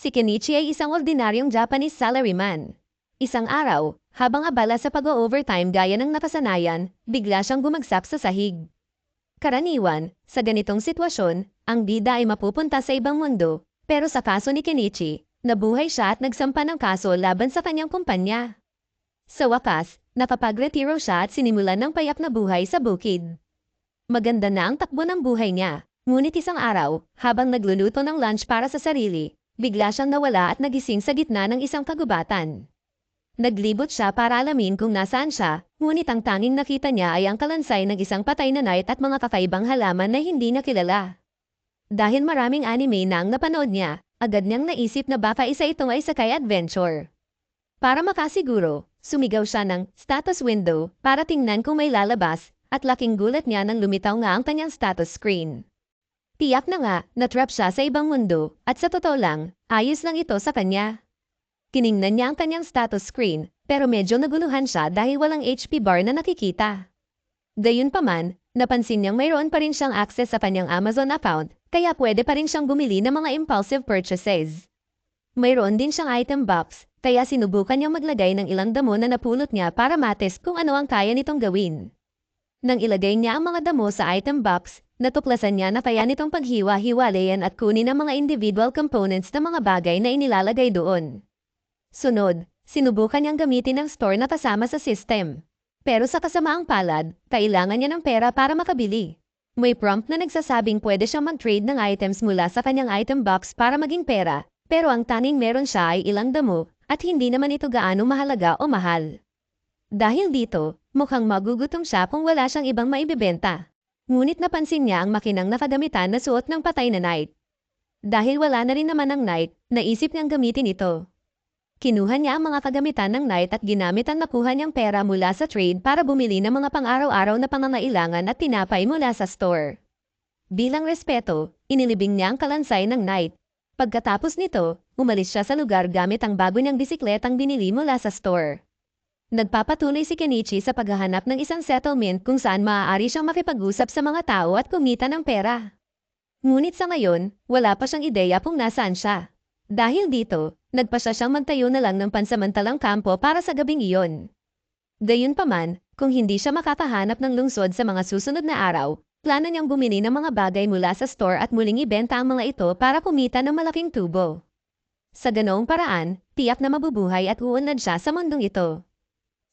Si Kenichi ay isang ordinaryong Japanese salaryman. Isang araw, habang abala sa pag-o-overtime gaya ng nakasanayan, bigla siyang bumagsak sa sahig. Karaniwan, sa ganitong sitwasyon, ang bida ay mapupunta sa ibang mundo, pero sa kaso ni Kenichi, nabuhay siya at nagsampa ng kaso laban sa kanyang kumpanya. Sa wakas, nakapagretiro siya at sinimulan ng payak na buhay sa bukid. Maganda na ang takbo ng buhay niya, ngunit isang araw, habang nagluluto ng lunch para sa sarili, bigla siyang nawala at nagising sa gitna ng isang kagubatan. Naglibot siya para alamin kung nasaan siya, ngunit ang tanging nakita niya ay ang kalansay ng isang patay na knight at mga kakaibang halaman na hindi niya kilala. Dahil maraming anime na ang napanood niya, agad niyang naisip na baka isa itong isekai adventure. Para makasiguro, sumigaw siya ng status window para tingnan kung may lalabas, at laking gulat niya nang lumitaw nga ang kanyang status screen. Tiyak na nga, natrap siya sa ibang mundo, at sa totoo lang, ayos lang ito sa kanya. Kiningnan niya ang kanyang status screen, pero medyo naguluhan siya dahil walang HP bar na nakikita. Gayunpaman, napansin niyang mayroon pa rin siyang access sa kanyang Amazon account, kaya pwede pa rin siyang bumili ng mga impulsive purchases. Mayroon din siyang item box, kaya sinubukan niyang maglagay ng ilang damo na napulot niya para matest kung ano ang kaya nitong gawin. Nang ilagay niya ang mga damo sa item box, natuklasan niya na kaya nitong paghiwa-hiwalayan at kunin ang mga individual components ng mga bagay na inilalagay doon. Sunod, sinubukan niyang gamitin ang store na kasama sa system. Pero sa kasamaang palad, kailangan niya ng pera para makabili. May prompt na nagsasabing pwede siyang mag-trade ng items mula sa kanyang item box para maging pera, pero ang tanging meron siya ay ilang damo, at hindi naman ito gaano mahalaga o mahal. Dahil dito, mukhang magugutom siya kung wala siyang ibang maibibenta. Ngunit napansin niya ang makinang nakagamitan na suot ng patay na knight. Dahil wala na rin naman ang knight, naisip niyang gamitin ito. Kinuha niya ang mga kagamitan ng knight at ginamit ang nakuha niyang pera mula sa trade para bumili ng mga pang-araw-araw na pangangailangan at tinapay mula sa store. Bilang respeto, inilibing niya ang kalansay ng knight. Pagkatapos nito, umalis siya sa lugar gamit ang bago niyang bisikletang binili mula sa store. Nagpapatuloy si Kenichi sa paghahanap ng isang settlement kung saan maaari siyang makipag-usap sa mga tao at kumita ng pera. Ngunit sa ngayon, wala pa siyang ideya kung nasaan siya. Dahil dito, nagpasya siyang magtayo na lang ng pansamantalang kampo para sa gabing iyon. Gayunpaman, kung hindi siya makakahanap ng lungsod sa mga susunod na araw, plano niyang bumili ng mga bagay mula sa store at muling ibenta ang mga ito para kumita ng malaking tubo. Sa ganoong paraan, tiyak na mabubuhay at uunlad siya sa mundong ito.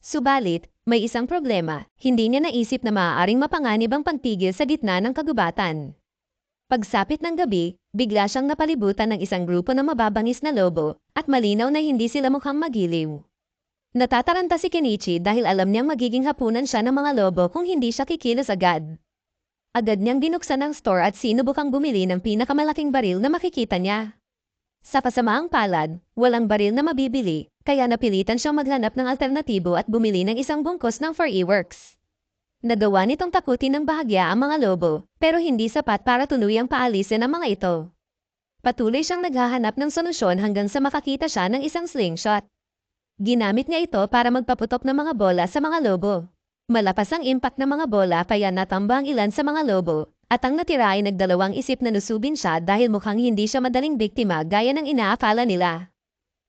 Subalit, may isang problema, hindi niya naisip na maaaring mapanganib ang pagpigil sa gitna ng kagubatan. Pagsapit ng gabi, bigla siyang napalibutan ng isang grupo ng mababangis na lobo, at malinaw na hindi sila mukhang magiliw. Natataranta si Kenichi dahil alam niyang magiging hapunan siya ng mga lobo kung hindi siya kikilos agad. Agad niyang binuksan ang store at sinubukang bumili ng pinakamalaking baril na makikita niya. Sa kasamaang palad, walang baril na mabibili, kaya napilitan siyang maghanap ng alternatibo at bumili ng isang bungkos ng fireworks. Nagawa nitong takutin ng bahagya ang mga lobo, pero hindi sapat para tuluyang paalisin ang mga ito. Patuloy siyang naghahanap ng solusyon hanggang sa makakita siya ng isang slingshot. Ginamit niya ito para magpaputok ng mga bola sa mga lobo. Malakas ang impact ng mga bola kaya natamba ang ilan sa mga lobo, at ang natira ay nagdalawang isip na nusubin siya dahil mukhang hindi siya madaling biktima gaya ng inaakala nila.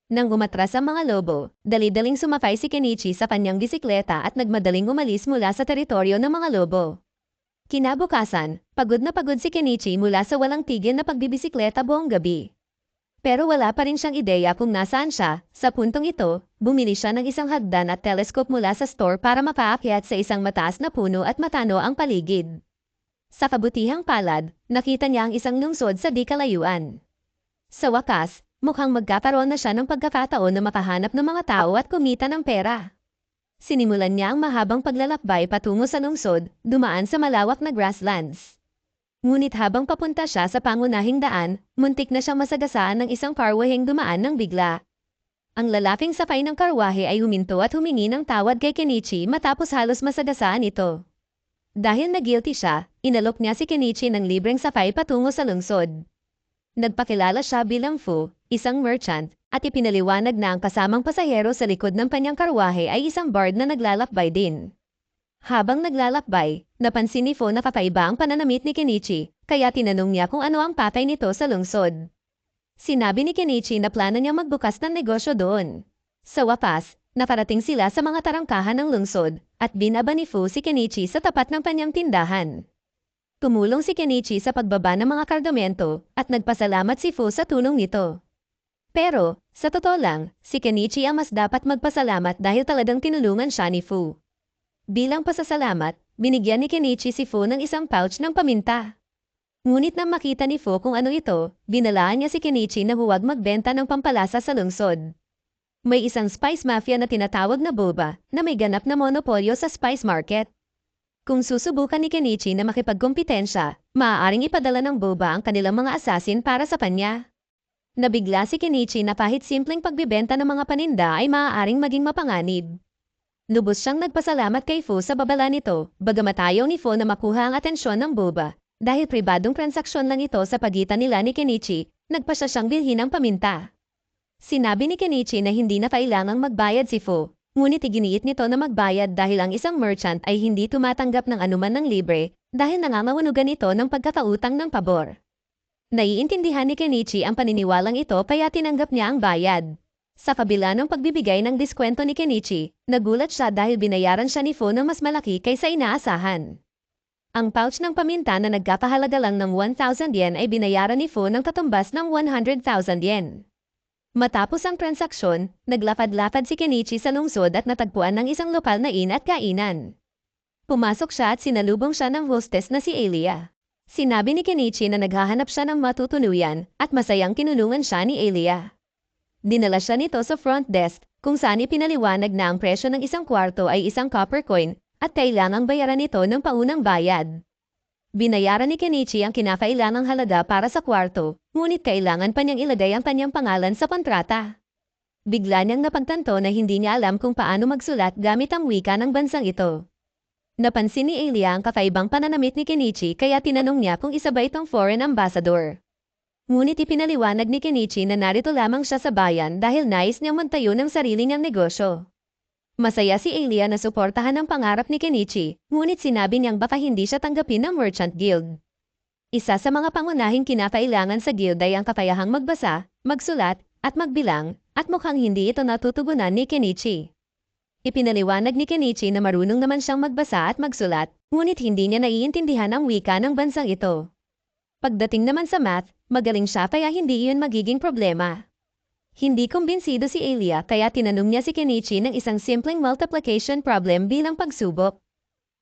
Nang umatras ang mga lobo, dali-daling sumakay si Kenichi sa kanyang bisikleta at nagmadaling umalis mula sa teritoryo ng mga lobo. Kinabukasan, pagod na pagod si Kenichi mula sa walang tigil na pagbibisikleta buong gabi. Pero wala pa rin siyang ideya kung nasaan siya. Sa puntong ito, bumili siya ng isang hagdan at telescope mula sa store para makaakyat sa isang mataas na puno at matano ang paligid. Sa kabutihang palad, nakita niya ang isang lungsod sa di kalayuan. Sa wakas, mukhang magkakaroon na siya ng pagkakataon na makahanap ng mga tao at kumita ng pera. Sinimulan niya ang mahabang paglalakbay patungo sa lungsod, dumaan sa malawak na grasslands. Ngunit habang papunta siya sa pangunahing daan, muntik na siyang masagasaan ng isang karwaheng dumaan ng bigla. Ang lalaking sakay ng karwahe ay huminto at humingi ng tawad kay Kenichi matapos halos masagasaan ito. Dahil na-guilty siya, inalok niya si Kenichi ng libreng sakay patungo sa lungsod. Nagpakilala siya bilang Fu, isang merchant, at ipinaliwanag na ang kasamang pasahero sa likod ng kanyang karwahe ay isang bard na naglalakbay din. Habang naglalakbay, napansin ni Fu na kakaiba ang pananamit ni Kenichi, kaya tinanong niya kung ano ang patay nito sa lungsod. Sinabi ni Kenichi na plano niya magbukas ng negosyo doon. Sa wakas, nakarating sila sa mga tarangkahan ng lungsod at binaba ni Fu si Kenichi sa tapat ng kanyang tindahan. Tumulong si Kenichi sa pagbaba ng mga kargamento at nagpasalamat si Fu sa tulong nito. Pero, sa totoo lang, si Kenichi ang mas dapat magpasalamat dahil talagang tinulungan siya ni Fu. Bilang pasasalamat, binigyan ni Kenichi si Fu ng isang pouch ng paminta. Ngunit nang makita ni Fu kung ano ito, binalaan niya si Kenichi na huwag magbenta ng pampalasa sa lungsod. May isang spice mafia na tinatawag na boba na may ganap na monopolyo sa spice market. Kung susubukan ni Kenichi na makipagkompetensya, maaaring ipadala ng boba ang kanilang mga assassin para sa kanya. Nabigla si Kenichi na kahit simpleng pagbibenta ng mga paninda ay maaaring maging mapanganib. Lubos siyang nagpasalamat kay Fu sa babala nito, bagamat ayaw ni Fu na makuha ang atensyon ng boba. Dahil pribadong transaksyon lang ito sa pagitan nila ni Kenichi, nagpasya siyang bilhin ng paminta. Sinabi ni Kenichi na hindi na kailangang magbayad si Fu, ngunit iginiit nito na magbayad dahil ang isang merchant ay hindi tumatanggap ng anuman ng libre dahil nangangahulugan ito ng pagkakautang ng pabor. Naiintindihan ni Kenichi ang paniniwalang ito kaya tinanggap niya ang bayad. Sa kabila ng pagbibigay ng diskwento ni Kenichi, nagulat siya dahil binayaran siya ni Fu ng mas malaki kaysa inaasahan. Ang pouch ng paminta na nagkakahalaga lang ng 1,000 yen ay binayaran ni Fu ng katumbas ng 100,000 yen. Matapos ang transaksyon, naglapad-lapad si Kenichi sa lungsod at natagpuan ng isang lokal na inn at kainan. Pumasok siya at sinalubong siya ng hostess na si Elia. Sinabi ni Kenichi na naghahanap siya ng matutuluyan at masayang kinulungan siya ni Elia. Dinala siya nito sa front desk kung saan ipinaliwanag na ang presyo ng isang kwarto ay isang copper coin at kailangang bayaran ito ng paunang bayad. Binayaran ni Kenichi ang kinakailangang halaga para sa kwarto, ngunit kailangan pa niyang ilagay ang kanyang pangalan sa kontrata. Bigla niyang napagtanto na hindi niya alam kung paano magsulat gamit ang wika ng bansang ito. Napansin ni Elia ang kakaibang pananamit ni Kenichi kaya tinanong niya kung isa ba itong foreign ambassador. Ngunit ipinaliwanag ni Kenichi na narito lamang siya sa bayan dahil nais niyang magtayo ng sarili niyang negosyo. Masaya si Elia na suportahan ang pangarap ni Kenichi, ngunit sinabi niyang baka hindi siya tanggapin ng Merchant Guild. Isa sa mga pangunahing kinakailangan sa guild ay ang kakayahang magbasa, magsulat, at magbilang, at mukhang hindi ito natutugunan ni Kenichi. Ipinaliwanag ni Kenichi na marunong naman siyang magbasa at magsulat, ngunit hindi niya naiintindihan ang wika ng bansang ito. Pagdating naman sa math, magaling siya kaya hindi iyon magiging problema. Hindi kumbinsido si Elia kaya tinanong niya si Kenichi ng isang simpleng multiplication problem bilang pagsubok.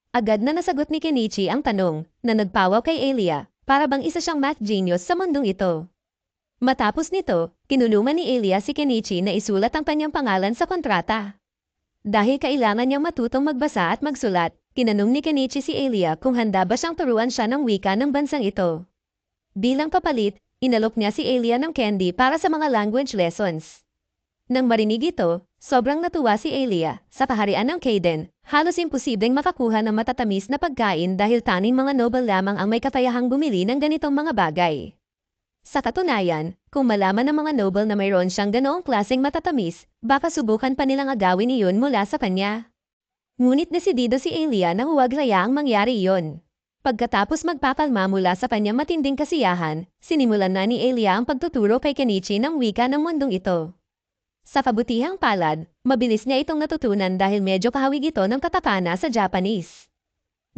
Agad na nasagot ni Kenichi ang tanong na nagpawaw kay Elia para bang isa siyang math genius sa mundong ito. Matapos nito, kinulungan ni Elia si Kenichi na isulat ang kanyang pangalan sa kontrata. Dahil kailangan niyang matutong magbasa at magsulat, tinanong ni Kenichi si Elia kung handa ba siyang turuan siya ng wika ng bansang ito. Bilang papalit, inalok niya si Elia ng candy para sa mga language lessons. Nang marinig ito, sobrang natuwa si Elia. Sa kaharian ng Kaden, halos imposibleng makakuha ng matatamis na pagkain dahil tanging mga noble lamang ang may kakayahang bumili ng ganitong mga bagay. Sa katunayan, kung malaman ng mga noble na mayroon siyang ganoong klaseng matatamis, baka subukan pa nilang agawin iyon mula sa kanya. Ngunit desidido si Elia na huwag hayaang mangyari iyon. Pagkatapos magpapalma mula sa kanyang matinding kasiyahan, sinimulan na ni Elia ang pagtuturo kay Kenichi ng wika ng mundong ito. Sa kabutihang palad, mabilis niya itong natutunan dahil medyo kahawig ito ng katakana sa Japanese.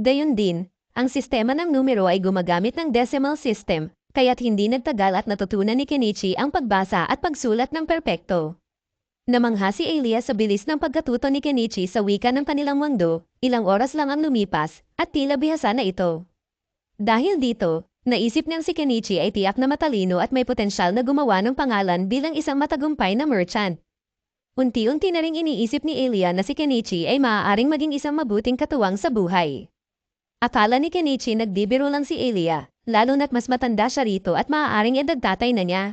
Gayun din, ang sistema ng numero ay gumagamit ng decimal system, kaya't hindi nagtagal at natutunan ni Kenichi ang pagbasa at pagsulat ng perpekto. Namangha si Elia sa bilis ng pagkatuto ni Kenichi sa wika ng kanilang mundo, ilang oras lang ang lumipas, at tila bihasa na ito. Dahil dito, naisip niyang si Kenichi ay tiyak na matalino at may potensyal na gumawa ng pangalan bilang isang matagumpay na merchant. Unti-unti na ring iniisip ni Elia na si Kenichi ay maaaring maging isang mabuting katuwang sa buhay. Akala ni Kenichi nagbibiro lang si Elia, lalo na't mas matanda siya rito at maaaring edad-tatay na niya.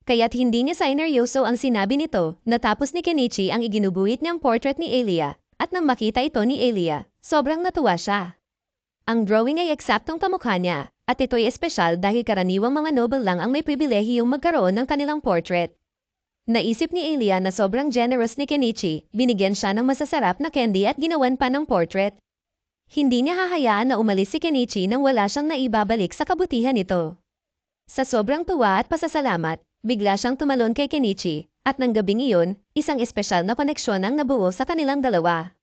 Kaya't hindi niya sineryoso ang sinabi nito, natapos ni Kenichi ang iginubuhit niyang portrait ni Elia, at nang makita ito ni Elia, sobrang natuwa siya. Ang drawing ay eksaktong kamukha niya, at ito'y espesyal dahil karaniwang mga noble lang ang may pribilehiyong magkaroon ng kanilang portrait. Naisip ni Elia na sobrang generous ni Kenichi, binigyan siya ng masasarap na candy at ginawan pa ng portrait. Hindi niya hahayaan na umalis si Kenichi nang wala siyang naibabalik sa kabutihan nito. Sa sobrang tuwa at pasasalamat, bigla siyang tumalon kay Kenichi, at nang gabing iyon, isang espesyal na koneksyon ang nabuo sa kanilang dalawa.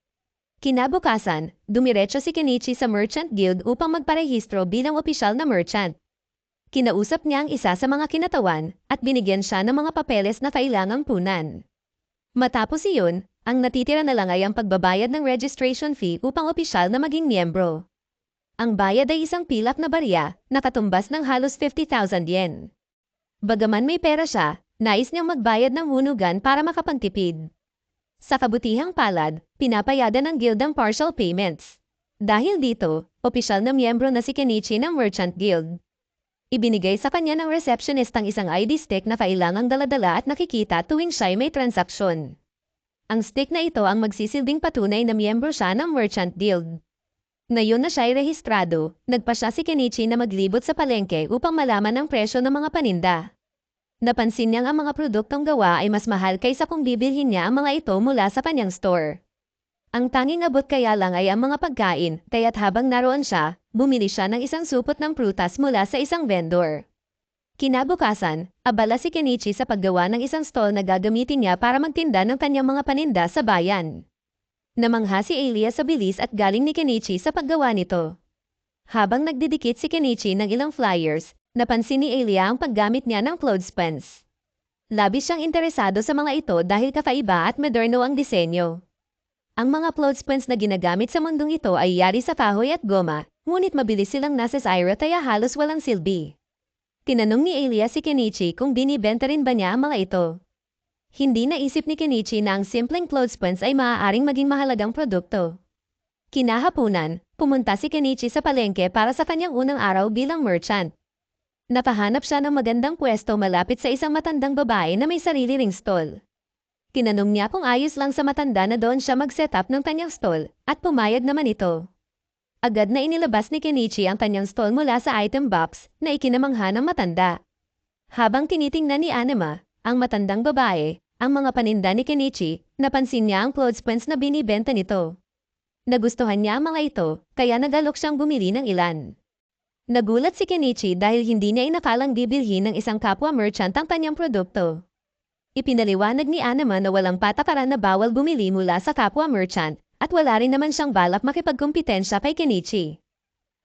Kinabukasan, dumiretso si Kenichi sa Merchant Guild upang magparehistro bilang opisyal na merchant. Kinausap niya ang isa sa mga kinatawan at binigyan siya ng mga papeles na kailangang punan. Matapos iyon, ang natitira na lang ay ang pagbabayad ng registration fee upang opisyal na maging miyembro. Ang bayad ay isang pilak na barya na katumbas ng halos 50,000 yen. Bagaman may pera siya, nais niyang magbayad ng hunugan para makapagtipid. Sa kabutihang palad, pinapayagan ng guild ang partial payments. Dahil dito, opisyal na miyembro na si Kenichi ng Merchant Guild. Ibinigay sa kanya ng receptionist ang isang ID stick na kailangang daladala at nakikita tuwing siya'y may transaksyon. Ang stick na ito ang magsisilbing patunay na miyembro siya ng Merchant Guild. Ngayon na siya'y rehistrado, nagpa siya si Kenichi na maglibot sa palengke upang malaman ang presyo ng mga paninda. Napansin niyang ang mga produktong gawa ay mas mahal kaysa kung bibilhin niya ang mga ito mula sa kanyang store. Ang tanging abot kaya lang ay ang mga pagkain, kaya't habang naroon siya, bumili siya ng isang supot ng prutas mula sa isang vendor. Kinabukasan, abala si Kenichi sa paggawa ng isang stall na gagamitin niya para magtinda ng kanyang mga paninda sa bayan. Namangha si Elias sa bilis at galing ni Kenichi sa paggawa nito. Habang nagdidikit si Kenichi ng ilang flyers, napansin ni Elia ang paggamit niya ng clothespins. Labis siyang interesado sa mga ito dahil kakaiba at moderno ang disenyo. Ang mga clothespins na ginagamit sa mundong ito ay yari sa kahoy at goma, ngunit mabilis silang nasisira kaya halos walang silbi. Tinanong ni Elia si Kenichi kung binibenta rin ba niya ang mga ito. Hindi naisip ni Kenichi na ang simpleng clothespins ay maaaring maging mahalagang produkto. Kinahapunan, pumunta si Kenichi sa palengke para sa kanyang unang araw bilang merchant. Napahanap siya ng magandang pwesto malapit sa isang matandang babae na may sarili ring stall. Tinanong niya kung ayos lang sa matanda na doon siya mag-set up ng kanyang stall, at pumayag naman ito. Agad na inilabas ni Kenichi ang kanyang stall mula sa item box na ikinamangha ng matanda. Habang tinitingnan ni Anima, ang matandang babae, ang mga paninda ni Kenichi, napansin niya ang clothespins na binibenta nito. Nagustuhan niya ang mga ito, kaya nagalok siyang bumili ng ilan. Nagulat si Kenichi dahil hindi niya inakalang bibilhin ng isang kapwa merchant ang kanyang produkto. Ipinaliwanag ni Anima na walang patakaran na bawal bumili mula sa kapwa merchant, at wala rin naman siyang balak makipagkumpitensya kay Kenichi.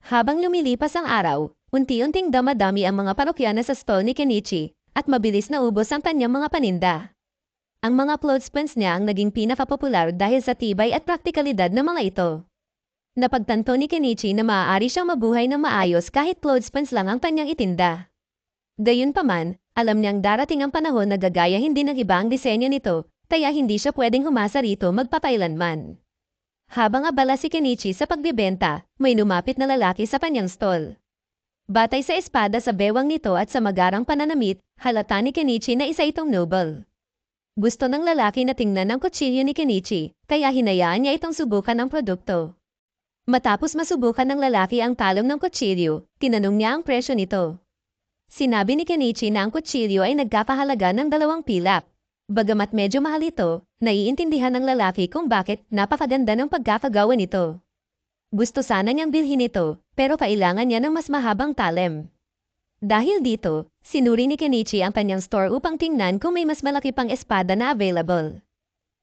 Habang lumilipas ang araw, unti-unting damadami ang mga parokyana sa stall ni Kenichi, at mabilis na ubos ang kanyang mga paninda. Ang mga clothespins niya ang naging pinakapopular dahil sa tibay at praktikalidad ng mga ito. Napagtanto ni Kenichi na maaari siyang mabuhay ng maayos kahit clothespins lang ang kanyang itinda. Gayunpaman, alam niyang darating ang panahon na gagayahin din ng iba ang disenyo nito, kaya hindi siya pwedeng humasa rito magpakailanman. Habang abala si Kenichi sa pagbibenta, may lumapit na lalaki sa kanyang stall. Batay sa espada sa bewang nito at sa magarang pananamit, halata ni Kenichi na isa itong noble. Gusto ng lalaki na tingnan ang kutsilyo ni Kenichi, kaya hinayaan niya itong subukan ang produkto. Matapos masubukan ng lalaki ang talong ng kutsilyo, tinanong niya ang presyo nito. Sinabi ni Kenichi na ang kutsilyo ay nagkakahalaga ng 2 pilak. Bagamat medyo mahal ito, naiintindihan ng lalaki kung bakit napakaganda ng pagkakagawa nito. Gusto sana niyang bilhin ito, pero kailangan niya ng mas mahabang talem. Dahil dito, sinuri ni Kenichi ang kanyang store upang tingnan kung may mas malaki pang espada na available.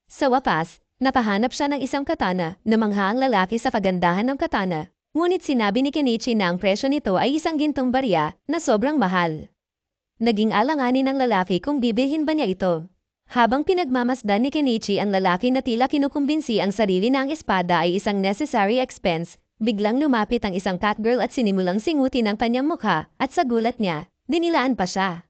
Sa wakas, napahanap siya ng isang katana, namangha ang lalaki sa kagandahan ng katana. Ngunit sinabi ni Kenichi na ang presyo nito ay isang gintong barya na sobrang mahal. Naging alanganin ng lalaki kung bibilhin ba niya ito. Habang pinagmamasdan ni Kenichi ang lalaki na tila kinukumbinsi ang sarili na ang espada ay isang necessary expense, biglang lumapit ang isang catgirl at sinimulang singutin ang kanyang mukha, at sa gulat niya, dinilaan pa siya.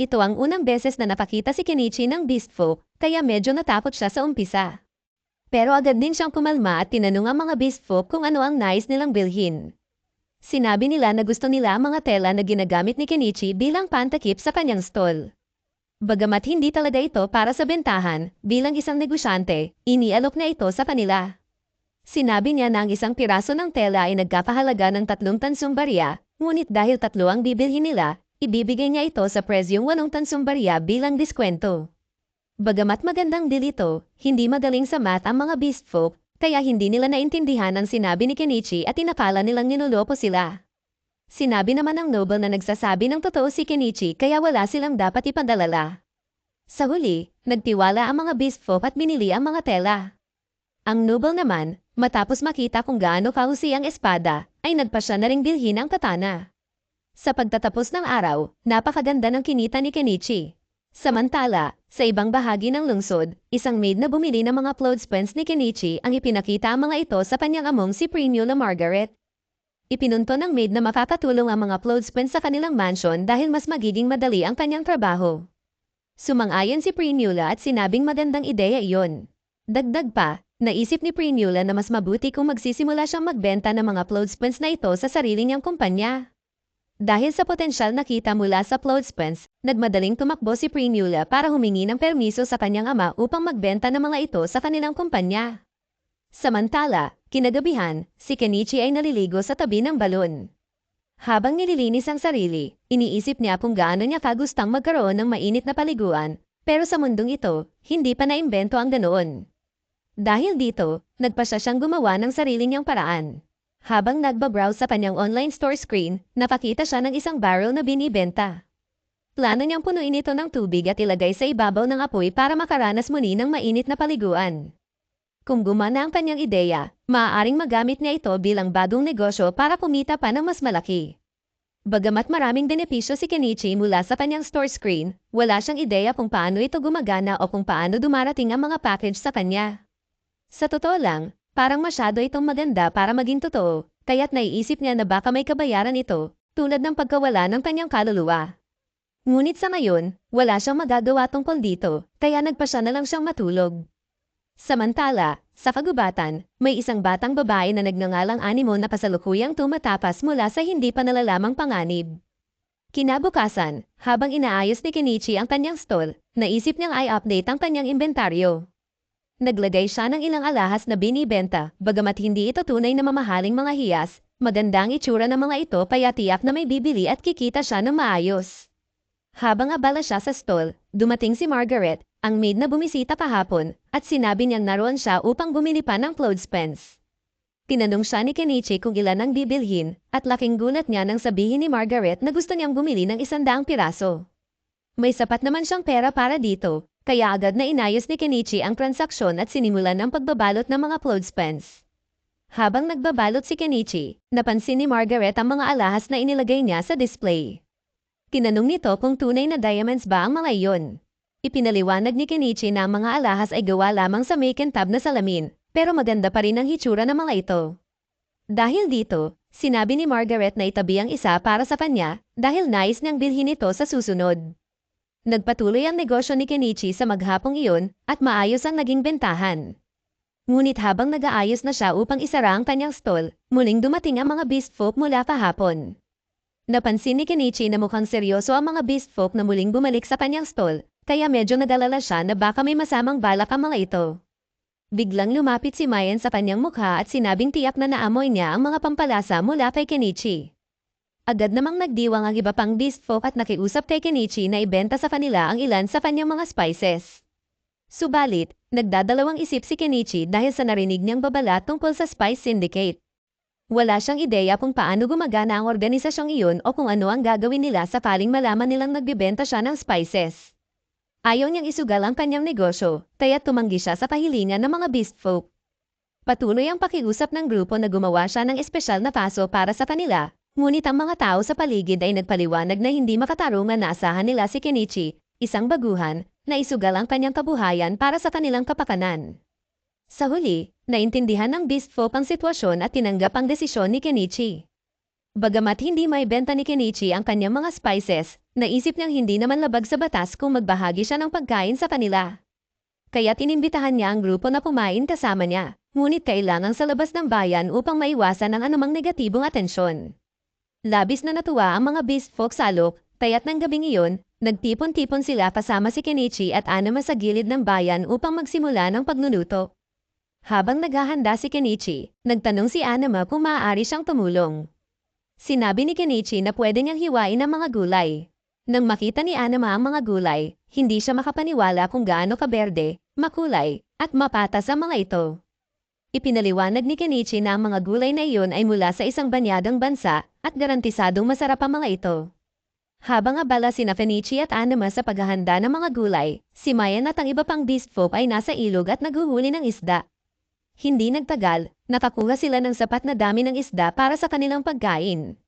Ito ang unang beses na napakita si Kenichi ng beast folk, kaya medyo natakot siya sa umpisa. Pero agad din siyang kumalma at tinanong ang mga beast folk kung ano ang nais nilang bilhin. Sinabi nila na gusto nila ang mga tela na ginagamit ni Kenichi bilang pantakip sa kanyang stall. Bagamat hindi talaga ito para sa bentahan, bilang isang negosyante, inialok niya ito sa kanila. Sinabi niya na ang isang piraso ng tela ay nagkakahalaga ng 3 tansong barya, ngunit dahil 3 ang bibilhin nila, ibibigay niya ito sa presyong 8 tansong barya bilang diskwento. Bagamat magandang deal ito, hindi magaling sa math ang mga beast folk, kaya hindi nila naintindihan ang sinabi ni Kenichi at inakala nilang ninulopo sila. Sinabi naman ng noble na nagsasabi ng totoo si Kenichi kaya wala silang dapat ipadalala. Sa huli, nagtiwala ang mga beast folk at binili ang mga tela. Ang noble naman, matapos makita kung gaano kahusi ang espada, ay nagpasya na ring bilhin ang katana. Sa pagtatapos ng araw, napakaganda ng kinita ni Kenichi. Samantala, sa ibang bahagi ng lungsod, isang maid na bumili ng mga clothespins ni Kenichi ang ipinakita ang mga ito sa kanyang among si Primula Margaret. Ipinunto ng maid na makakatulong ang mga clothespins sa kanilang mansion dahil mas magiging madali ang kanyang trabaho. Sumang-ayon si Primula at sinabing magandang ideya iyon. Dagdag pa, naisip ni Primula na mas mabuti kung magsisimula siyang magbenta ng mga clothespins na ito sa sarili niyang kumpanya. Dahil sa potensyal na kita mula sa clothespins, nagmadaling tumakbo si Primula para humingi ng permiso sa kanyang ama upang magbenta ng mga ito sa kanilang kumpanya. Samantala, kinagabihan, si Kenichi ay naliligo sa tabi ng balon. Habang nililinis ang sarili, iniisip niya kung gaano niya kagustang magkaroon ng mainit na paliguan, pero sa mundong ito, hindi pa naimbento ang ganoon. Dahil dito, nagpasya siyang gumawa ng sarili niyang paraan. Habang nagbabrowse sa kanyang online store screen, nakakita siya ng isang barrel na binibenta. Plano niyang punuin ito ng tubig at ilagay sa ibabaw ng apoy para makaranas muli ng mainit na paliguan. Kung gumana ang kanyang ideya, maaaring magamit niya ito bilang bagong negosyo para kumita pa ng mas malaki. Bagamat maraming benepisyo si Kenichi mula sa kanyang store screen, wala siyang ideya kung paano ito gumagana o kung paano dumarating ang mga package sa kanya. Sa totoo lang, parang masyado itong maganda para maging totoo, kaya't naiisip niya na baka may kabayaran ito, tulad ng pagkawala ng kanyang kaluluwa. Ngunit sa ngayon, wala siyang magagawa tungkol dito, kaya nagpasya na lang siyang matulog. Samantala, sa kagubatan, may isang batang babae na nagngangalang Animo na kasalukuyang tumatapas mula sa hindi pa nalalamang panganib. Kinabukasan, habang inaayos ni Kenichi ang kanyang stall, naisip niyang i-update ang kanyang inventaryo. Naglagay siya ng ilang alahas na binibenta, bagamat hindi ito tunay na mamahaling mga hiyas, magandang itsura ng mga ito kaya tiyak na may bibili at kikita siya ng maayos. Habang abala siya sa stall, dumating si Margaret, ang maid na bumisita kahapon, at sinabi niyang naroon siya upang bumili pa ng clothespins. Tinanong siya ni Kenichi kung ilan ang bibilhin, at laking gulat niya nang sabihin ni Margaret na gusto niyang bumili ng 100 piraso. May sapat naman siyang pera para dito, kaya agad na inayos ni Kenichi ang transaksyon at sinimulan ang pagbabalot ng mga clothespins. Habang nagbabalot si Kenichi, napansin ni Margaret ang mga alahas na inilagay niya sa display. Tinanong nito kung tunay na diamonds ba ang mga iyon. Ipinaliwanag ni Kenichi na ang mga alahas ay gawa lamang sa make and tab na salamin, pero maganda pa rin ang hitsura ng mga ito. Dahil dito, sinabi ni Margaret na itabi ang isa para sa kanya dahil nais niyang bilhin ito sa susunod. Nagpatuloy ang negosyo ni Kenichi sa maghapong iyon at maayos ang naging bentahan. Ngunit habang nag-aayos na siya upang isara ang kanyang stall, muling dumating ang mga beast folk mula kahapon. Napansin ni Kenichi na mukhang seryoso ang mga beast folk na muling bumalik sa kanyang stall, kaya medyo nadalala siya na baka may masamang balak ang mga ito. Biglang lumapit si Mayen sa kanyang mukha at sinabing tiyak na naamoy niya ang mga pampalasa mula kay Kenichi. Agad namang nagdiwang ang iba pang beast folk at nakiusap kay Kenichi na ibenta sa kanila ang ilan sa kanyang mga spices. Subalit, nagdadalawang isip si Kenichi dahil sa narinig niyang babala tungkol sa Spice Syndicate. Wala siyang ideya kung paano gumagana ang organisasyong iyon o kung ano ang gagawin nila sakaling malaman nilang nagbibenta siya ng spices. Ayaw niyang isugal ang kanyang negosyo, kaya tumanggi siya sa kahilingan ng mga beast folk. Patuloy ang pakiusap ng grupo na gumawa siya ng espesyal na paso para sa kanila, ngunit ang mga tao sa paligid ay nagpaliwanag na hindi makatarungan na asahan nila si Kenichi, isang baguhan, na isugal ang kanyang kabuhayan para sa kanilang kapakanan. Sa huli, naintindihan ng beast folk ang sitwasyon at tinanggap ang desisyon ni Kenichi. Bagamat hindi maibenta ni Kenichi ang kanyang mga spices, naisip niyang hindi naman labag sa batas kung magbahagi siya ng pagkain sa kanila. Kaya inimbitahan niya ang grupo na pumain kasama niya, ngunit kailangan sa labas ng bayan upang maiwasan ang anumang negatibong atensyon. Labis na natuwa ang mga beast folk sa alok, kaya't ng gabing iyon, nagtipon-tipon sila kasama si Kenichi at Anima sa gilid ng bayan upang magsimula ng pagluluto. Habang naghahanda si Kenichi, nagtanong si Anima kung maaari siyang tumulong. Sinabi ni Kenichi na pwede niyang hiwain ang mga gulay. Nang makita ni Anima ang mga gulay, hindi siya makapaniwala kung gaano kaberde, makulay, at mapatas ang mga ito. Ipinaliwanag ni Kenichi na ang mga gulay na iyon ay mula sa isang banyadang bansa at garantisadong masarap ang mga ito. Habang abala sina Kenichi at Anima sa paghahanda ng mga gulay, si Mayan at ang iba pang beast folk ay nasa ilog at naghuhuli ng isda. Hindi nagtagal, nakakuha sila ng sapat na dami ng isda para sa kanilang pagkain.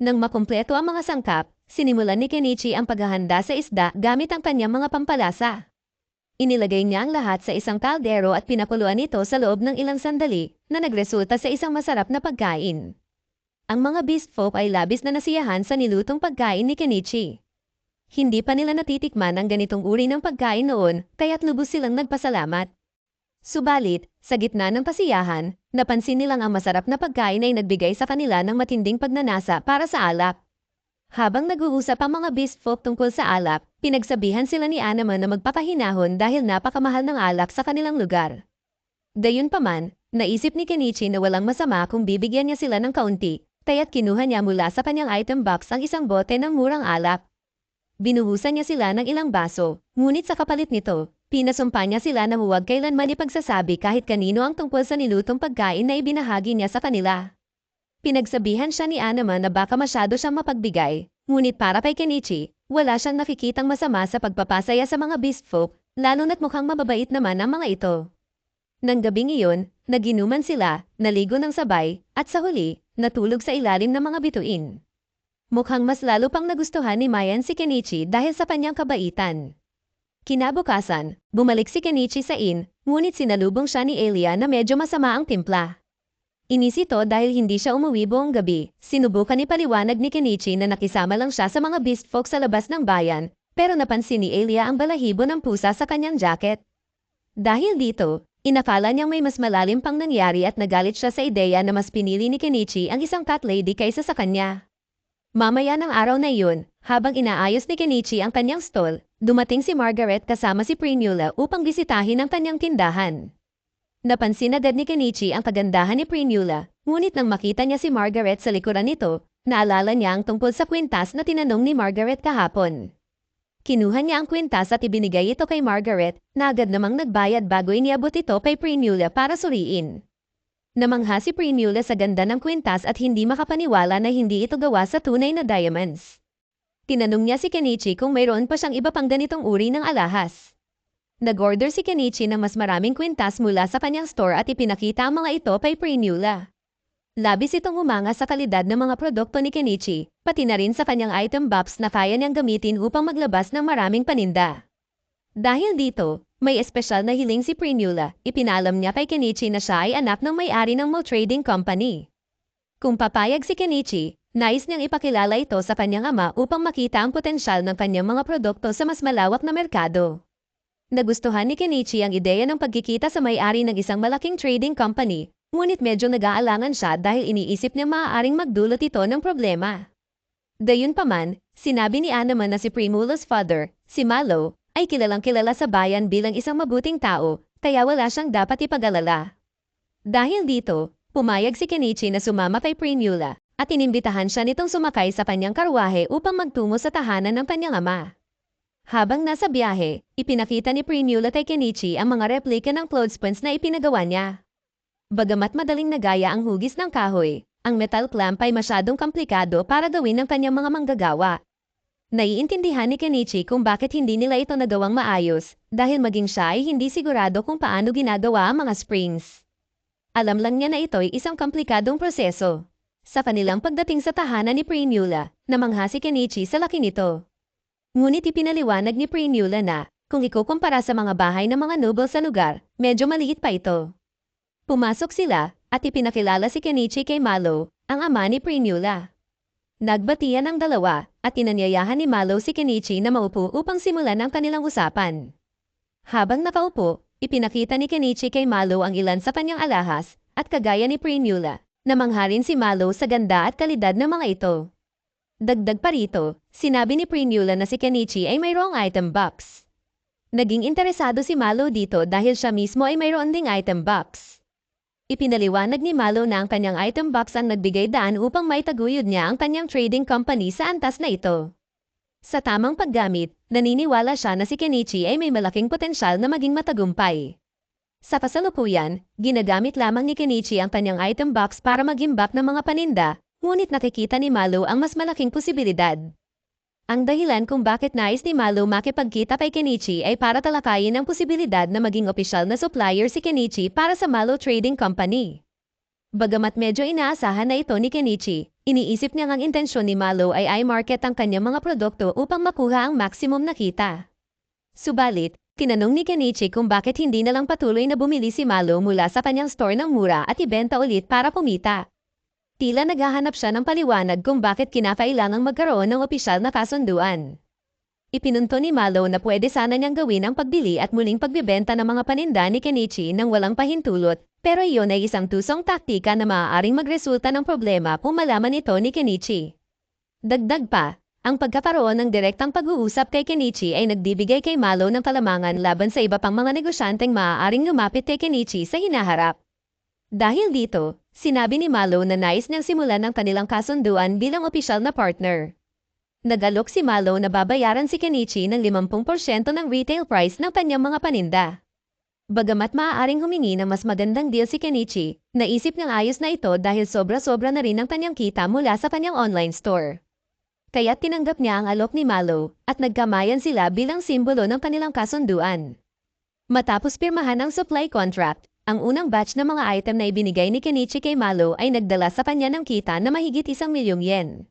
Nang makumpleto ang mga sangkap, sinimulan ni Kenichi ang paghahanda sa isda gamit ang kanyang mga pampalasa. Inilagay niya ang lahat sa isang kaldero at pinakuluan ito sa loob ng ilang sandali na nagresulta sa isang masarap na pagkain. Ang mga beast folk ay labis na nasiyahan sa nilutong pagkain ni Kenichi. Hindi pa nila natitikman ang ganitong uri ng pagkain noon, kaya't lubos silang nagpasalamat. Subalit, sa gitna ng kasiyahan, napansin nilang ang masarap na pagkain ay nagbigay sa kanila ng matinding pagnanasa para sa alak. Habang nag-uusap ang mga beast folk tungkol sa alak, pinagsabihan sila ni Anima na magpapahinahon dahil napakamahal ng alak sa kanilang lugar. Gayunpaman, naisip ni Kenichi na walang masama kung bibigyan niya sila ng kaunti, kaya't kinuha niya mula sa kanyang item box ang isang bote ng murang alak. Binuhusan niya sila ng ilang baso, ngunit sa kapalit nito, pinasumpa niya sila na huwag kailanman ipagsasabi kahit kanino ang tungkol sa nilutong pagkain na ibinahagi niya sa kanila. Pinagsabihan siya ni Anima na baka masyado siyang mapagbigay, ngunit para kay Kenichi, wala siyang nakikitang masama sa pagpapasaya sa mga beast folk, lalo na't mukhang mababait naman ang mga ito. Nang gabing iyon, naginuman sila, naligo ng sabay, at sa huli, natulog sa ilalim ng mga bituin. Mukhang mas lalo pang nagustuhan ni Mayan si Kenichi dahil sa kanyang kabaitan. Kinabukasan, bumalik si Kenichi sa inn, ngunit sinalubong siya ni Elia na medyo masama ang timpla. Inis ito dahil hindi siya umuwi buong gabi. Sinubukan ni paliwanag ni Kenichi na nakisama lang siya sa mga beast folk sa labas ng bayan, pero napansin ni Elia ang balahibo ng pusa sa kanyang jacket. Dahil dito, inakala niyang may mas malalim pang nangyari at nagalit siya sa ideya na mas pinili ni Kenichi ang isang cat lady kaysa sa kanya. Mamaya ng araw na iyon, habang inaayos ni Kenichi ang kanyang stall, dumating si Margaret kasama si Prinula upang bisitahin ang kanyang tindahan. Napansin agad ni Kenichi ang kagandahan ni Prinula, ngunit nang makita niya si Margaret sa likuran nito, naalala niya ang tungkol sa kwintas na tinanong ni Margaret kahapon. Kinuha niya ang kwintas at ibinigay ito kay Margaret, na agad namang nagbayad bago iniabot ito kay Prinula para suriin. Namangha si Prinula sa ganda ng kwintas at hindi makapaniwala na hindi ito gawa sa tunay na diamonds. Tinanong niya si Kenichi kung mayroon pa siyang iba pang ganitong uri ng alahas. Nag-order si Kenichi ng mas maraming kwintas mula sa kanyang store at ipinakita ang mga ito kay Prinula. Labis itong humanga sa kalidad ng mga produkto ni Kenichi, pati na rin sa kanyang item box na kaya niyang gamitin upang maglabas ng maraming paninda. Dahil dito, may espesyal na hiling si Prinula, ipinalam niya kay Kenichi na siya ay anak ng may-ari ng mall trading company. Kung papayag si Kenichi, nais niyang ipakilala ito sa kanyang ama upang makita ang potensyal ng kanyang mga produkto sa mas malawak na merkado. Nagustuhan ni Kenichi ang ideya ng pagkikita sa may-ari ng isang malaking trading company, ngunit medyo nag-aalangan siya dahil iniisip niya maaaring magdulot ito ng problema. Gayunpaman, sinabi ni Anima na si Primula's father, si Malo, ay kilalang kilala sa bayan bilang isang mabuting tao, kaya wala siyang dapat ipag-alala. Dahil dito, pumayag si Kenichi na sumama kay Primula, at inimbitahan siya nitong sumakay sa kanyang karwahe upang magtungo sa tahanan ng kanyang ama. Habang nasa biyahe, ipinakita ni Prinula kay Kenichi ang mga replika ng clothespins na ipinagawa niya. Bagamat madaling nagaya ang hugis ng kahoy, ang metal clamp ay masyadong komplikado para gawin ng kanyang mga manggagawa. Naiintindihan ni Kenichi kung bakit hindi nila ito nagawang maayos, dahil maging siya ay hindi sigurado kung paano ginagawa ang mga springs. Alam lang niya na ito ay isang komplikadong proseso. Sa kanilang pagdating sa tahanan ni Prinula, namangha si Kenichi sa laki nito. Ngunit ipinaliwanag ni Prinula na, kung ikukumpara sa mga bahay ng mga noble sa lugar, medyo maliit pa ito. Pumasok sila, at ipinakilala si Kenichi kay Malo, ang ama ni Prinula. Nagbatian ang dalawa, at inanyayahan ni Malo si Kenichi na maupo upang simulan ang kanilang usapan. Habang nakaupo, ipinakita ni Kenichi kay Malo ang ilan sa kanyang alahas, at kagaya ni Prinula, namangha rin si Malo sa ganda at kalidad ng mga ito. Dagdag pa rito, sinabi ni Prinula na si Kenichi ay mayroong item box. Naging interesado si Malo dito dahil siya mismo ay mayroon ding item box. Ipinaliwanag ni Malo na ang kanyang item box ang nagbigay daan upang maitaguyod niya ang kanyang trading company sa antas na ito. Sa tamang paggamit, naniniwala siya na si Kenichi ay may malaking potensyal na maging matagumpay. Sa kasalukuyan, ginagamit lamang ni Kenichi ang kanyang item box para mag-imbak ng mga paninda, ngunit nakikita ni Malo ang mas malaking posibilidad. Ang dahilan kung bakit nais ni Malo makipagkita kay Kenichi ay para talakayin ang posibilidad na maging opisyal na supplier si Kenichi para sa Malo Trading Company. Bagamat medyo inaasahan na ito ni Kenichi, iniisip niya ang intensyon ni Malo ay i-market ang kanyang mga produkto upang makuha ang maximum na kita. Subalit, tinanong ni Kenichi kung bakit hindi na lang patuloy na bumili si Malo mula sa kanyang store ng mura at ibenta ulit para kumita. Tila naghahanap siya ng paliwanag kung bakit kinakailangang magkaroon ng opisyal na kasunduan. Ipinunto ni Malo na pwede sana niyang gawin ang pagbili at muling pagbibenta ng mga paninda ni Kenichi nang walang pahintulot, pero iyon ay isang tusong taktika na maaaring magresulta ng problema kung malaman ito ni Kenichi. Dagdag pa, ang pagkakaroon ng direktang pag-uusap kay Kenichi ay nagbibigay kay Malo ng kalamangan laban sa iba pang mga negosyanteng maaaring lumapit kay Kenichi sa hinaharap. Dahil dito, sinabi ni Malo na nais niyang simulan ang kanilang kasunduan bilang opisyal na partner. Nagalok si Malo na babayaran si Kenichi ng 50% ng retail price ng kanyang mga paninda. Bagamat maaaring humingi ng mas magandang deal si Kenichi, naisip niyang ayos na ito dahil sobra-sobra na rin ang kanyang kita mula sa kanyang online store. Kaya tinanggap niya ang alok ni Malo at nagkamayan sila bilang simbolo ng kanilang kasunduan. Matapos pirmahan ang supply contract, ang unang batch ng mga item na ibinigay ni Kenichi kay Malo ay nagdala sa kanya ng kita na mahigit 1,000,000 yen.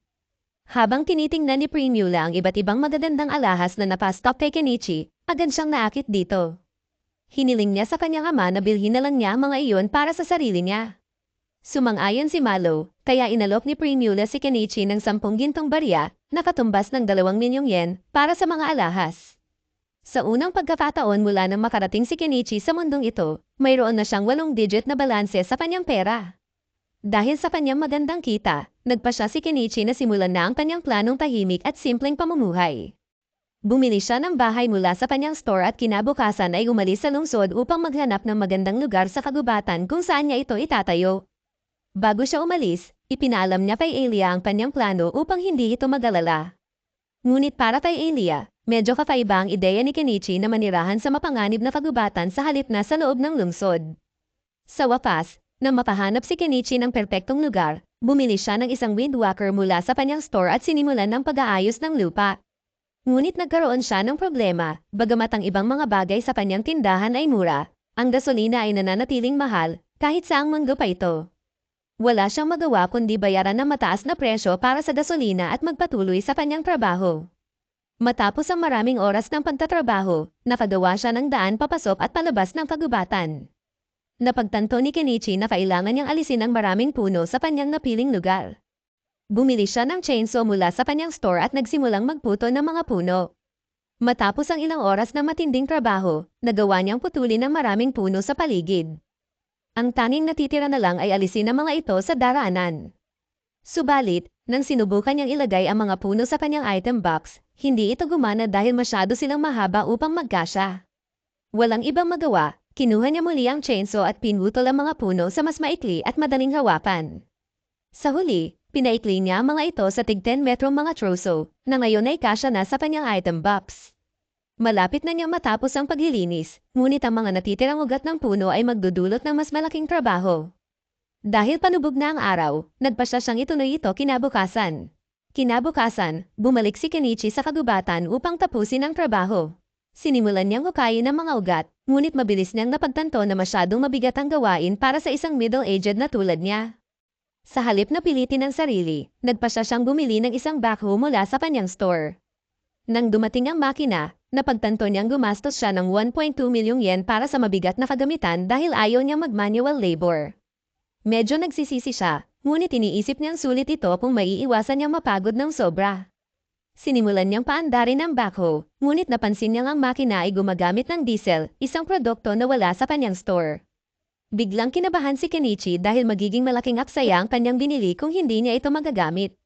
Habang tinitingnan ni Primula ang iba't ibang magagandang alahas na napastock kay Kenichi, agad siyang naakit dito. Hiniling niya sa kanyang ama na bilhin na lang niya ang mga iyon para sa sarili niya. Sumang-ayon si Malo, kaya inalok ni Primula si Kenichi ng 10 gintong barya na katumbas ng 2,000,000 yen para sa mga alahas. Sa unang pagkakataon mula nang makarating si Kenichi sa mundong ito, mayroon na siyang 8-digit na balanse sa kanyang pera. Dahil sa kanyang magandang kita, nagpasya si Kenichi na simulan na ang kanyang planong tahimik at simpleng pamumuhay. Bumili siya ng bahay mula sa kanyang store at kinabukasan ay umalis sa lungsod upang maghanap ng magandang lugar sa kagubatan kung saan niya ito itatayo. Bago siya umalis, ipinaalam niya kay Elia ang kanyang plano upang hindi ito mag-alala. Ngunit para kay Elia, medyo kakaiba ang ideya ni Kenichi na manirahan sa mapanganib na kagubatan sa halip na sa loob ng lungsod. Sa wakas, nang mapahanap si Kenichi ng perpektong lugar, bumili siya ng isang windwalker mula sa kanyang store at sinimulan ng pag-aayos ng lupa. Ngunit nagkaroon siya ng problema, bagamat ang ibang mga bagay sa kanyang tindahan ay mura, ang gasolina ay nananatiling mahal, kahit saang mundo pa ito. Wala siyang magawa kundi bayaran ng mataas na presyo para sa gasolina at magpatuloy sa kanyang trabaho. Matapos ang maraming oras ng pagtatrabaho, nakagawa siya ng daan papasok at palabas ng kagubatan. Napagtanto ni Kenichi na kailangan niyang alisin ang maraming puno sa kanyang napiling lugar. Bumili siya ng chainsaw mula sa kanyang store at nagsimulang magputo ng mga puno. Matapos ang ilang oras ng matinding trabaho, nagawa niyang putulin ang maraming puno sa paligid. Ang tanging natitira na lang ay alisin ang mga ito sa daraanan. Subalit, nang sinubukan niyang ilagay ang mga puno sa kanyang item box, hindi ito gumana dahil masyado silang mahaba upang magkasya. Walang ibang magawa, kinuha niya muli ang chainsaw at pinutol ang mga puno sa mas maikli at madaling hawakan. Sa huli, pinaikli niya ang mga ito sa tig 10 metrong mga troso, na ngayon ay kasya na sa kanyang item box. Malapit na niyang matapos ang paglilinis, ngunit ang mga natitirang ugat ng puno ay magdudulot ng mas malaking trabaho. Dahil panubog na ang araw, nagpasya siyang ituloy ito kinabukasan. Kinabukasan, bumalik si Kenichi sa kagubatan upang tapusin ang trabaho. Sinimulan niyang hukayin ang mga ugat, ngunit mabilis niyang napagtanto na masyadong mabigat ang gawain para sa isang middle-aged na tulad niya. Sa halip na pilitin ang sarili, nagpasya siyang bumili ng isang backhoe mula sa kanyang store. Nang dumating ang makina, napagtanto niyang gumastos siya ng 1.2 milyong yen para sa mabigat na kagamitan dahil ayaw niyang mag-manual labor. Medyo nagsisisi siya, ngunit iniisip niyang sulit ito kung maiiwasan niyang mapagod ng sobra. Sinimulan niyang paandarin ang backhoe, ngunit napansin niyang ang makina ay gumagamit ng diesel, isang produkto na wala sa kanyang store. Biglang kinabahan si Kenichi dahil magiging malaking aksaya ang kanyang binili kung hindi niya ito magagamit.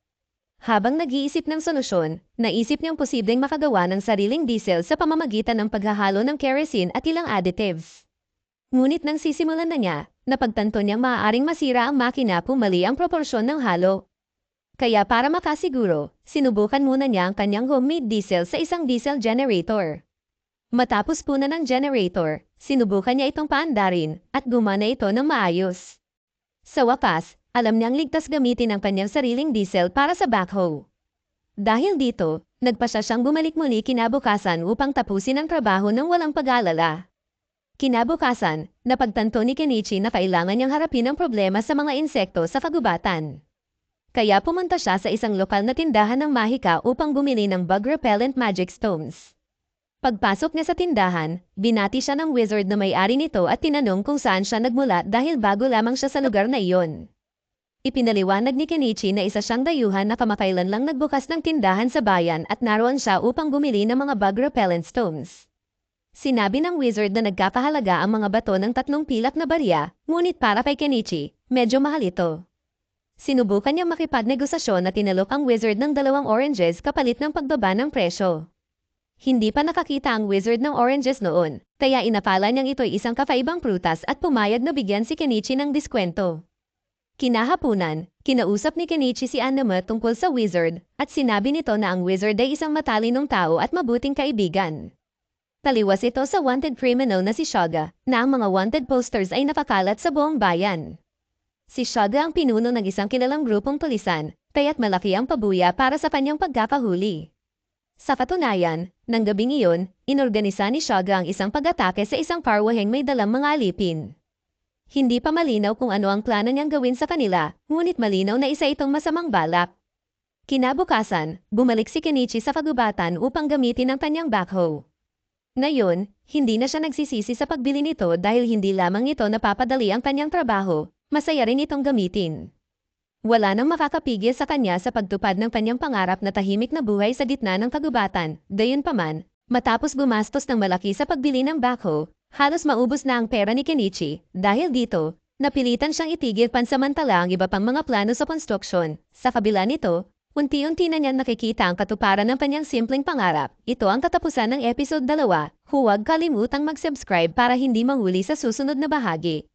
Habang nag-iisip ng solusyon, naisip niyang posibleng makagawa ng sariling diesel sa pamamagitan ng paghahalo ng kerosene at ilang additives. Ngunit nang sisimulan na niya, napagtanto niyang maaaring masira ang makina kung mali ang proporsyon ng halo. Kaya para makasiguro, sinubukan muna niya ang kanyang homemade diesel sa isang diesel generator. Matapos punan ng generator, Sinubukan niya itong paandarin at gumana ito ng maayos. Sa wakas, alam niyang ligtas gamitin ang kanyang sariling diesel para sa backhoe. Dahil dito, nagpa siyang bumalik muli kinabukasan upang tapusin ang trabaho ng walang pag-aalala. Kinabukasan, napagtanto ni Kenichi na kailangan niyang harapin ang problema sa mga insekto sa kagubatan. Kaya pumunta siya sa isang lokal na tindahan ng mahika upang bumili ng bug repellent magic stones. Pagpasok niya sa tindahan, binati siya ng wizard na may-ari nito at tinanong kung saan siya nagmula dahil bago lamang siya sa lugar na iyon. Ipinaliwanag ni Kenichi na isa siyang dayuhan na kamakailan lang nagbukas ng tindahan sa bayan at naroon siya upang bumili ng mga bug repellent stones. Sinabi ng wizard na nagkakahalaga ang mga bato ng 3 pilak na barya, ngunit para kay Kenichi, medyo mahal ito. Sinubukan niyang makipagnegosasyon na tinalok ang wizard ng 2 oranges kapalit ng pagbaba ng presyo. Hindi pa nakakita ang wizard ng oranges noon, kaya inakala niyang ito'y isang kakaibang prutas at pumayag na bigyan si Kenichi ng diskwento. Kinahapunan, kinausap ni Kenichi si Anama tungkol sa wizard at sinabi nito na ang wizard ay isang matalinong tao at mabuting kaibigan. Taliwas ito sa wanted criminal na si Shaga, na ang mga wanted posters ay napakalat sa buong bayan. Si Shaga ang pinuno ng isang kilalang grupong tulisan, kaya't malaki ang pabuya para sa kanyang pagkakahuli. Sa katunayan, ng gabing iyon, inorganisa ni Shaga ang isang pag-atake sa isang parwaheng may dalang mga alipin. Hindi pa malinaw kung ano ang plano niyang gawin sa kanila, ngunit malinaw na isa itong masamang balak. Kinabukasan, bumalik si Kenichi sa kagubatan upang gamitin ang kanyang backhoe. Ngayon, hindi na siya nagsisisi sa pagbili nito dahil hindi lamang ito napapadali ang kanyang trabaho, masaya rin itong gamitin. Wala nang makakapigil sa kanya sa pagtupad ng kanyang pangarap na tahimik na buhay sa gitna ng kagubatan. Gayunpaman, matapos gumastos ng malaki sa pagbili ng backhoe, halos maubos na ang pera ni Kenichi. Dahil dito, napilitan siyang itigil pansamantala ang iba pang mga plano sa konstruksyon. Sa kabila nito, unti-unti na niyang nakikita ang katuparan ng kanyang simpleng pangarap. Ito ang katapusan ng episode 2. Huwag kalimutang mag-subscribe para hindi mahuli sa susunod na bahagi.